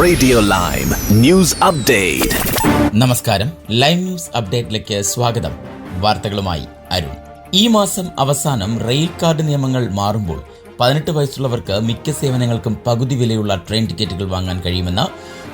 Radio lime news update. നമസ്കാരം, lime news അപ്ഡേറ്റിലേക്ക് സ്വാഗതം. വാർത്തകളുമായി അരുൺ. ഈ മാസം അവസാനം റെയിൽ കാർഡ് നിയമങ്ങൾ മാറുമ്പോൾ 18 വയസ്സുള്ളവർക്ക് മിക്ക സേവനങ്ങൾക്കും പകുതി വിലയുള്ള ട്രെയിൻ ടിക്കറ്റുകൾ വാങ്ങാൻ കഴിയുമെന്ന്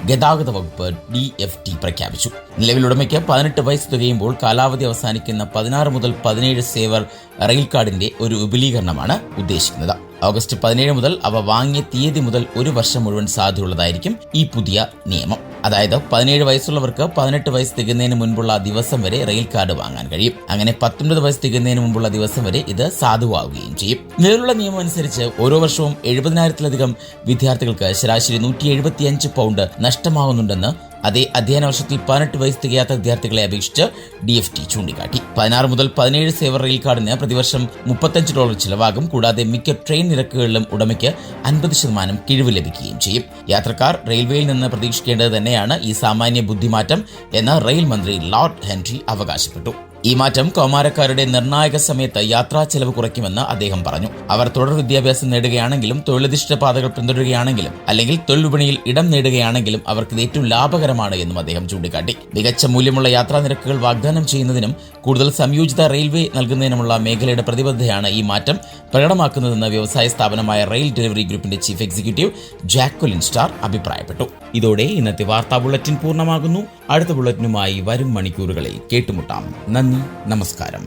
ഗതാഗത വകുപ്പ് DFT പ്രഖ്യാപിച്ചു. നിലവിൽ ഉടമയ്ക്ക് 18 വയസ്സ് തികയുമ്പോൾ കാലാവധി അവസാനിക്കുന്ന 16 മുതൽ 17 സേവർ റെയിൽ കാർഡിന്റെ ഒരു വിപുലീകരണമാണ് ഉദ്ദേശിക്കുന്നത്. ഓഗസ്റ്റ് 17 മുതൽ അവ വാങ്ങിയ തീയതി മുതൽ ഒരു വർഷം മുഴുവൻ സാധുള്ളതായിരിക്കും ഈ പുതിയ നിയമം. അതായത് 17 വയസ്സുള്ളവർക്ക് 18 വയസ്സ് തികയുന്നതിന് മുൻപുള്ള ദിവസം വരെ റെയിൽ കാർഡ് വാങ്ങാൻ കഴിയും. അങ്ങനെ 19 വയസ്സ് തികയുന്നതിന് മുമ്പുള്ള ദിവസം വരെ ഇത് സാധുവാകുകയും ചെയ്യും. നിലവിലുള്ള നിയമം അനുസരിച്ച് ഓരോ വർഷവും 70,000-ലധികം വിദ്യാർത്ഥികൾക്ക് ശരാശരി 175 പൗണ്ട് നഷ്ടമാകുന്നുണ്ടെന്ന് അതേ അധ്യയന വർഷത്തിൽ 18 വയസ്സ് തികയാത്ത വിദ്യാർത്ഥികളെ അപേക്ഷിച്ച് DFT ചൂണ്ടിക്കാട്ടി. 16 മുതൽ 17 സേവർ റെയിൽ കാർഡിന് പ്രതിവർഷം $35 ചിലവാകും. കൂടാതെ മിക്ക ട്രെയിൻ നിരക്കുകളിലും ഉടമയ്ക്ക് 50% കിഴിവ് ലഭിക്കുകയും ചെയ്യും. യാത്രക്കാർ റെയിൽവേയിൽ നിന്ന് പ്രതീക്ഷിക്കേണ്ടത് തന്നെയാണ് ഈ സാമാന്യ ബുദ്ധിമാറ്റം എന്ന് റെയിൽ മന്ത്രി ലോർഡ് ഹെൻറി അവകാശപ്പെട്ടു. ഈ മാറ്റം കൗമാരക്കാരുടെ നിർണായക സമയത്ത് യാത്രാ ചെലവ് കുറയ്ക്കുമെന്ന് അദ്ദേഹം പറഞ്ഞു. അവർ തുടർ വിദ്യാഭ്യാസം നേടുകയാണെങ്കിലും തൊഴിലധിഷ്ഠിത പാതകൾ പിന്തുടരുകയാണെങ്കിലും അല്ലെങ്കിൽ തൊഴിൽ വിപണിയിൽ ഇടം നേടുകയാണെങ്കിലും അവർക്ക് ഇത് ഏറ്റവും ലാഭകരമാണ് എന്നും അദ്ദേഹം ചൂണ്ടിക്കാട്ടി. മികച്ച മൂല്യമുള്ള യാത്രാ നിരക്കുകൾ വാഗ്ദാനം ചെയ്യുന്നതിനും കൂടുതൽ സംയോജിത റെയിൽവേ നൽകുന്നതിനുമുള്ള മേഖലയുടെ പ്രതിബദ്ധതയാണ് ഈ മാറ്റം പ്രകടമാക്കുന്നതെന്ന് വ്യവസായ സ്ഥാപനമായ റെയിൽ ഡെലിവറി ഗ്രൂപ്പിന്റെ ചീഫ് എക്സിക്യൂട്ടീവ് ജാക്വലിൻ സ്റ്റാർ അഭിപ്രായപ്പെട്ടു. ഇതോടെ ഇന്നത്തെ വാർത്താ ബുള്ളറ്റിൻ പൂർണ്ണമാകുന്നു. അടുത്ത ബുള്ളറ്റിനുമായി വരും മണിക്കൂറുകളിൽ കേട്ടുമുട്ടാം. നന്ദി, നമസ്കാരം.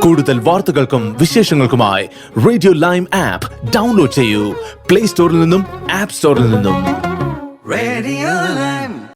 കൂടുതൽ വാർത്തകൾക്കും വിശേഷങ്ങൾക്കുമായി റേഡിയോ ലൈം ആപ്പ് ഡൗൺലോഡ് ചെയ്യൂ. പ്ലേ സ്റ്റോറിൽ നിന്നും ആപ്പ് സ്റ്റോറിൽ നിന്നും. Radio Lime.